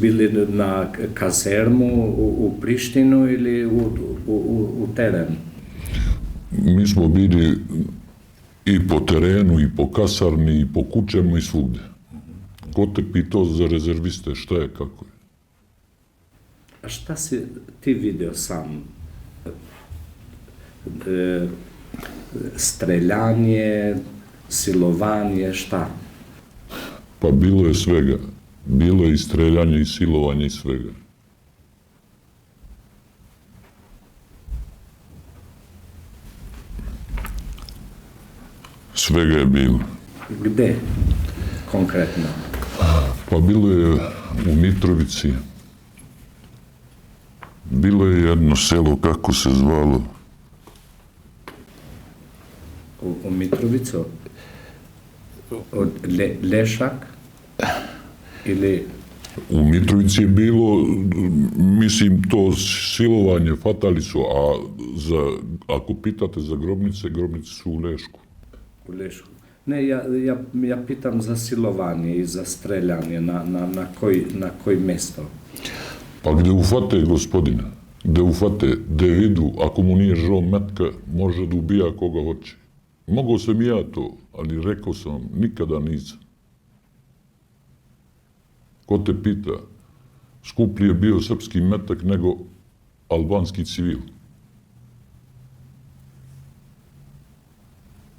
Bili na kazermu u Prištinu ili u teren? Mi smo bili i po terenu, i po kasarni, i po kućama i svugde. Ko te pitao za rezerviste, šta je, kako je? A šta si ti video sam? Streljanje, silovanje, šta? Pa bilo je svega. Bilo je i streljanje, i silovanje, i svega. Svega je bilo. Gde, konkretno? Pa bilo je u Mitrovici. Bilo je jedno selo, kako se zvalo? U Mitrovicu? Od Lešak? Ili... U Mitrovici je bilo, mislim, to silovanje, fatali su, a ako pitate za grobnice, grobnice su u Lešku. U Lešku. Ne, ja pitam za silovanje i za streljanje, na koji mesto? Pa gde ufate gospodina, gde ufate, gde vidu, ako mu nije žao metka, može da ubija koga hoće. Mogao sam i ja to, ali rekao sam vam, nikada nisam. Ko te pita, skuplji je bio srpski metak nego albanski civil.